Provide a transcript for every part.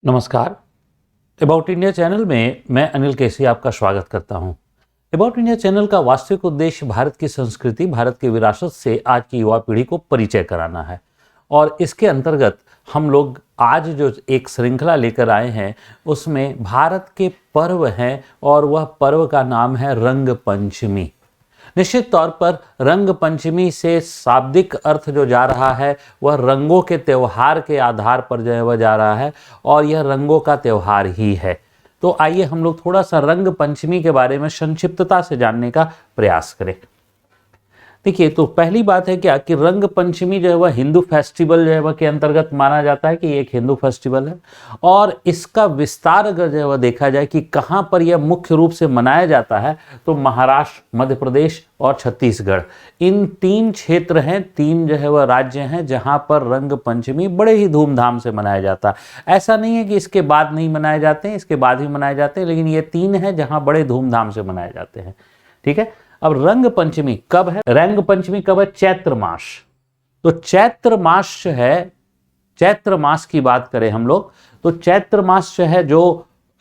नमस्कार। About India channel में मैं अनिल केसी आपका स्वागत करता हूं। अबाउट इंडिया चैनल का वास्तविक उद्देश्य भारत की संस्कृति, भारत की विरासत से आज की युवा पीढ़ी को परिचय कराना है और इसके अंतर्गत हम लोग आज जो एक श्रृंखला लेकर आए हैं उसमें भारत के पर्व हैं और वह पर्व का नाम है रंग पंचमी। निश्चित तौर पर रंग पंचमी से शाब्दिक अर्थ जो जा रहा है वह रंगों के त्यौहार के आधार पर जो है वह जा रहा है और यह रंगों का त्यौहार ही है। तो आइए हम लोग थोड़ा सा रंग पंचमी के बारे में संक्षिप्तता से जानने का प्रयास करें। देखिए, तो पहली बात है क्या कि रंग पंचमी जो है वह हिंदू फेस्टिवल जो है वह के अंतर्गत माना जाता है कि एक हिंदू फेस्टिवल है और इसका विस्तार अगर जो है वह देखा जाए कि कहाँ पर यह मुख्य रूप से मनाया जाता है तो महाराष्ट्र, मध्य प्रदेश और छत्तीसगढ़, इन तीन क्षेत्र हैं, तीन जो है वह राज्य हैं जहाँ पर रंग पंचमी बड़े ही धूमधाम से मनाया जाता है। ऐसा नहीं है कि इसके बाद नहीं मनाए जाते हैं, इसके बाद ही मनाए जाते हैं, लेकिन ये तीन हैं जहाँ बड़े धूमधाम से मनाए जाते हैं। ठीक है, अब रंग पंचमी कब है? रंग पंचमी कब है? चैत्र मास। तो चैत्र मास जो है, चैत्र मास की बात करें हम लोग तो चैत्र मास जो है जो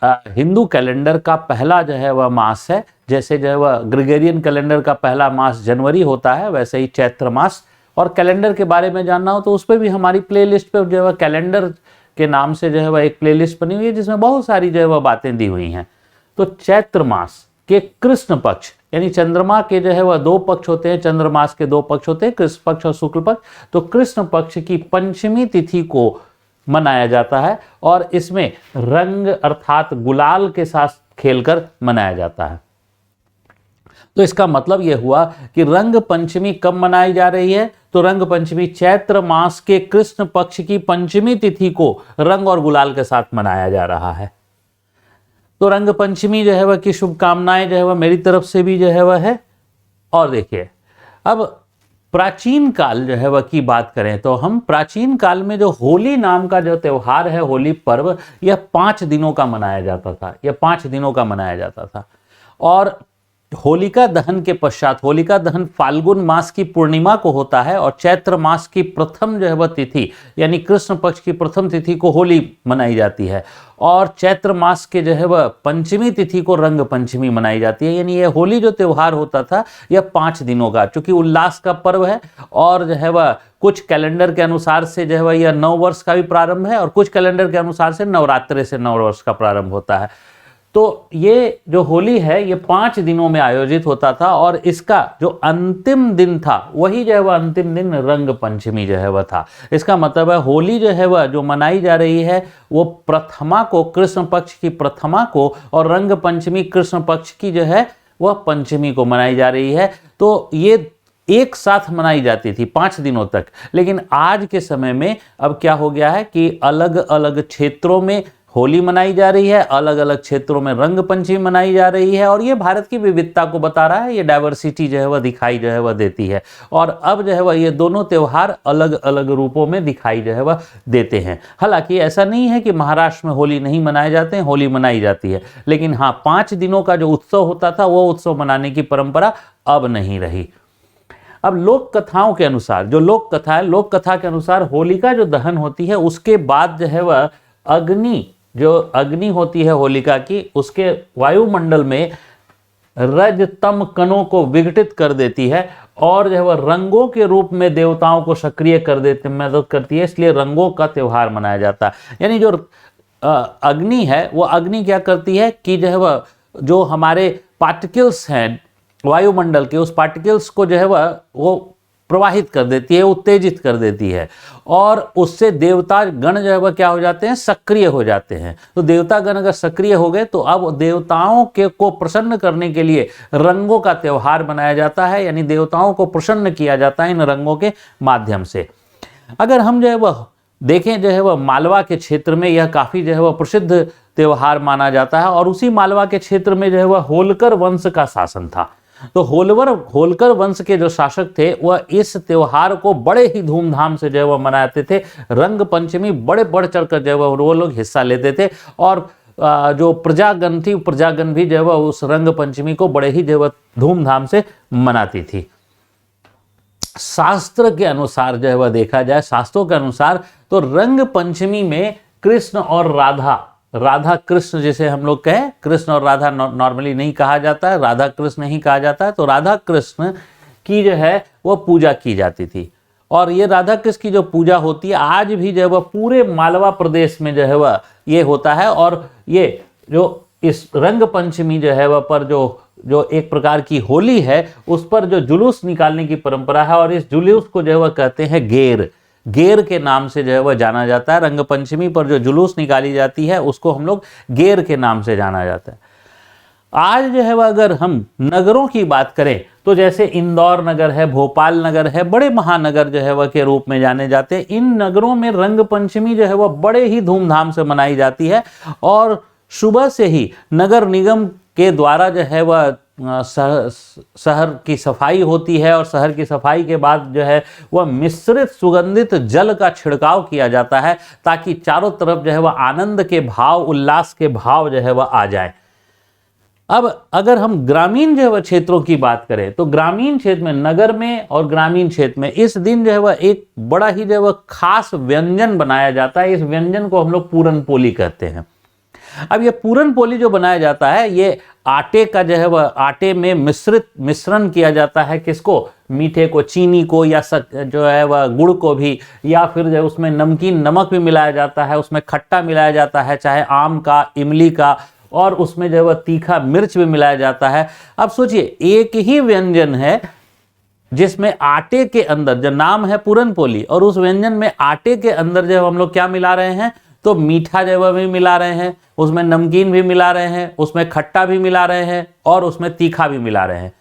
हिंदू कैलेंडर का पहला जो है वह मास है। जैसे जो है वह ग्रेगोरियन कैलेंडर का पहला मास जनवरी होता है, वैसे ही चैत्र मास। और कैलेंडर के बारे में जानना हो तो उस पर भी हमारी प्लेलिस्ट पे जो है वह कैलेंडर के नाम से जो है वह एक प्लेलिस्ट बनी हुई है जिसमें बहुत सारी जो है वह बातें दी हुई हैं। तो चैत्र मास के कृष्ण पक्ष यानी चंद्रमा के जो है वह दो पक्ष होते हैं, चंद्रमास के दो पक्ष होते हैं, कृष्ण पक्ष और शुक्ल पक्ष। तो कृष्ण पक्ष की पंचमी तिथि को मनाया जाता है और इसमें रंग अर्थात गुलाल के साथ खेलकर मनाया जाता है। तो इसका मतलब यह हुआ कि रंग पंचमी कब मनाई जा रही है? तो रंग पंचमी चैत्र मास के कृष्ण पक्ष की पंचमी तिथि को रंग और गुलाल के साथ मनाया जा रहा है। तो रंग पंचमी जो है वह की शुभकामनाएं जो है वह मेरी तरफ से भी जो है वह है। और देखिए, अब प्राचीन काल जो है वह की बात करें तो हम प्राचीन काल में जो होली नाम का जो त्यौहार है, होली पर्व, यह 5 दिनों का मनाया जाता था। यह 5 दिनों का मनाया जाता था और होलिका दहन के पश्चात, होलिका दहन फाल्गुन मास की पूर्णिमा को होता है और चैत्र मास की प्रथम जो है वह तिथि यानी कृष्ण पक्ष की प्रथम तिथि को होली मनाई जाती है और चैत्र मास के जो है वह पंचमी तिथि को रंग पंचमी मनाई जाती है। यानी यह होली जो त्यौहार होता था यह 5 दिनों का, चूंकि उल्लास का पर्व है और जो है वह कुछ कैलेंडर के अनुसार से जो है वह यह नव वर्ष का भी प्रारंभ है और कुछ कैलेंडर के अनुसार से नवरात्रे से नव वर्ष का प्रारंभ होता है। तो ये जो होली है ये 5 दिनों में आयोजित होता था और इसका जो अंतिम दिन था वही जो है वह अंतिम दिन रंग पंचमी जो है वह था। इसका मतलब है होली जो है वह जो मनाई जा रही है वो प्रथमा को, कृष्ण पक्ष की प्रथमा को, और रंग पंचमी कृष्ण पक्ष की जो है वह पंचमी को मनाई जा रही है। तो ये एक साथ मनाई जाती थी 5 दिनों तक, लेकिन आज के समय में अब क्या हो गया है कि अलग अलग क्षेत्रों में होली मनाई जा रही है, अलग अलग क्षेत्रों में रंग पंचमी मनाई जा रही है और ये भारत की विविधता को बता रहा है, ये डाइवर्सिटी जो है वह दिखाई जो है वह देती है। और अब जो है वह ये दोनों त्यौहार अलग अलग रूपों में दिखाई जो है वह देते हैं। हालांकि ऐसा नहीं है कि महाराष्ट्र में होली नहीं मनाए जाते हैं, होली मनाई जाती है, लेकिन हाँ 5 दिनों का जो उत्सव होता था वो उत्सव मनाने की परंपरा अब नहीं रही। अब लोक कथाओं के अनुसार, जो लोक कथा है, लोक कथा के अनुसार होलिका जो दहन होती है उसके बाद जो है वह अग्नि होती है होलिका की, उसके वायुमंडल में रजतम कणों को विघटित कर देती है और जो है वह रंगों के रूप में देवताओं को सक्रिय कर देते मदद करती है, इसलिए रंगों का त्यौहार मनाया जाता है। यानी जो अग्नि है वो अग्नि क्या करती है कि जो है वह जो हमारे पार्टिकल्स हैं वायुमंडल के, उस पार्टिकल्स को जो है वह वो प्रवाहित कर देती है, उत्तेजित कर देती है और उससे देवता गण जो है वह क्या हो जाते हैं? सक्रिय हो जाते हैं। तो देवता गण अगर सक्रिय हो गए तो अब देवताओं के को प्रसन्न करने के लिए रंगों का त्यौहार मनाया जाता है, यानी देवताओं को प्रसन्न किया जाता है इन रंगों के माध्यम से। अगर हम जो है वह देखें जो है वह मालवा के क्षेत्र में यह काफ़ी जो है वह प्रसिद्ध त्यौहार माना जाता है और उसी मालवा के क्षेत्र में जो है वह होलकर वंश का शासन था। तो होलकर वंश के जो शासक थे वह इस त्योहार को बड़े ही धूमधाम से जो है वह मनाते थे। रंग पंचमी बड़े बढ़ चढ़कर जो है वो लोग हिस्सा लेते थे और जो प्रजागण थी, प्रजागण भी जो है वह उस रंग पंचमी को बड़े ही जो है वह धूमधाम से मनाती थी। शास्त्र के अनुसार जो है वह देखा जाए, शास्त्रों के अनुसार तो रंग पंचमी में कृष्ण और राधा, राधा कृष्ण जिसे हम लोग कहें, कृष्ण और राधा नॉर्मली नहीं कहा जाता है, राधा कृष्ण ही कहा जाता है। तो राधा कृष्ण की जो है वो पूजा की जाती थी, और ये राधा कृष्ण की जो पूजा होती है आज भी जो है वह पूरे मालवा प्रदेश में जो है वह ये होता है। और ये जो इस रंग पंचमी जो है वह पर जो एक प्रकार की होली है, उस पर जो जुलूस निकालने की परंपरा है, और इस जुलूस को जो है वह कहते हैं गेर, गेर के नाम से जो है वह जाना जाता है। रंग पंचमी पर जो जुलूस निकाली जाती है उसको हम लोग गेर के नाम से जाना जाता है। आज जो है वह अगर हम नगरों की बात करें तो जैसे इंदौर नगर है, भोपाल नगर है, बड़े महानगर जो है वह के रूप में जाने जाते हैं। इन नगरों में रंग पंचमी जो है वह बड़े ही धूमधाम से मनाई जाती है, और सुबह से ही नगर निगम के द्वारा जो है वह शहर की सफाई होती है, और शहर की सफाई के बाद जो है वह मिश्रित सुगंधित जल का छिड़काव किया जाता है, ताकि चारों तरफ जो है वह आनंद के भाव, उल्लास के भाव जो है वह आ जाए। अब अगर हम ग्रामीण जो है क्षेत्रों की बात करें तो ग्रामीण क्षेत्र में, नगर में और ग्रामीण क्षेत्र में इस दिन जो है वह एक बड़ा ही जो है वह खास व्यंजन बनाया जाता है। इस व्यंजन को हम लोग पूरन पोली कहते हैं। अब ये पूरन पोली जो बनाया जाता है, ये आटे का जो है वह आटे में मिश्रण किया जाता है। किसको? मीठे को, चीनी को, या जो है वह गुड़ को भी, या फिर जो उसमें नमकीन नमक भी मिलाया जाता है, उसमें खट्टा मिलाया जाता है, चाहे आम का, इमली का, और उसमें जो है वह तीखा मिर्च भी मिलाया जाता है। अब सोचिए, एक ही व्यंजन है जिसमें आटे के अंदर, जो नाम है पूरन पोली, और उस व्यंजन में आटे के अंदर जो हम लोग क्या मिला रहे हैं, तो मीठा जो है वह भी मिला रहे हैं, उसमें नमकीन भी मिला रहे हैं, उसमें खट्टा भी मिला रहे हैं, और उसमें तीखा भी मिला रहे हैं।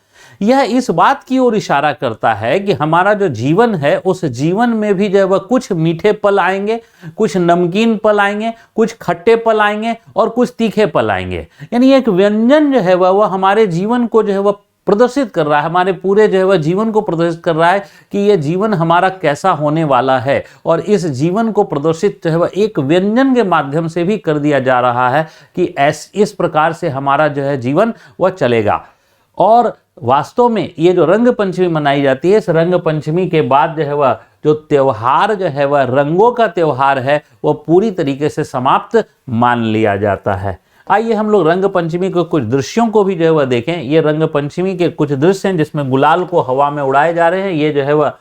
यह इस बात की ओर इशारा करता है कि हमारा जो जीवन है, उस जीवन में भी जो है वह कुछ मीठे पल आएंगे, कुछ नमकीन पल आएंगे, कुछ खट्टे पल आएंगे, और कुछ तीखे पल आएंगे। यानी एक व्यंजन जो है वह हमारे जीवन को जो है वह प्रदर्शित कर रहा है, हमारे पूरे जो है वह जीवन को प्रदर्शित कर रहा है कि यह जीवन हमारा कैसा होने वाला है। और इस जीवन को प्रदर्शित जो है वह एक व्यंजन के माध्यम से भी कर दिया जा रहा है कि इस प्रकार से हमारा जो है जीवन वह चलेगा। और वास्तव में ये जो रंग पंचमी मनाई जाती है, इस रंग पंचमी के बाद जो है वह जो त्योहार जो है वह रंगों का त्योहार है, वह पूरी तरीके से समाप्त मान लिया जाता है। आइए हम लोग रंग पंचमी के कुछ दृश्यों को भी जो है वह देखें। ये रंग पंचमी के कुछ दृश्य हैं जिसमें गुलाल को हवा में उड़ाए जा रहे हैं। ये जो है वह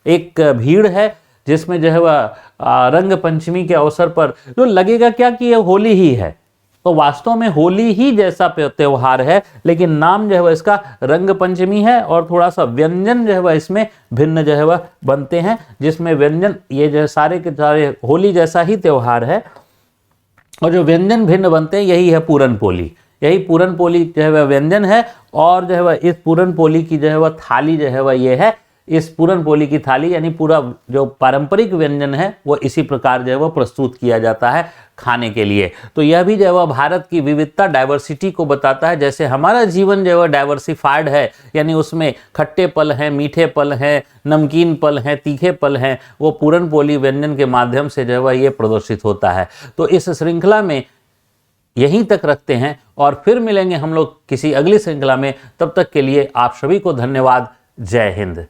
एक भीड़ है जिसमें जो है वह रंग पंचमी के अवसर पर जो लगेगा क्या कि यह होली ही है, तो वास्तव में होली ही जैसा त्योहार है, लेकिन नाम जो है वह इसका रंग पंचमी है, और थोड़ा सा व्यंजन जो है वह इसमें भिन्न जो है वह बनते हैं, जिसमें व्यंजन ये जो सारे के सारे होली जैसा ही त्योहार है, और जो व्यंजन भिन्न बनते हैं यही है पूरन पोली। यही पूरन पोली जो है वह व्यंजन है, और जो है वह इस पूरन पोली की जो है वह थाली जो है वह ये है। इस पूरन पोली की थाली यानी पूरा जो पारंपरिक व्यंजन है वो इसी प्रकार जो है वह प्रस्तुत किया जाता है खाने के लिए। तो यह भी जो है वह भारत की विविधता, डाइवर्सिटी को बताता है। जैसे हमारा जीवन जो है वह डाइवर्सिफाइड है, यानी उसमें खट्टे पल हैं, मीठे पल हैं, नमकीन पल हैं, तीखे पल हैं, वो पूरन पोली व्यंजन के माध्यम से जो है वह ये प्रदर्शित होता है। तो इस श्रृंखला में यहीं तक रखते हैं, और फिर मिलेंगे हम लोग किसी अगली श्रृंखला में। तब तक के लिए आप सभी को धन्यवाद। जय हिंद।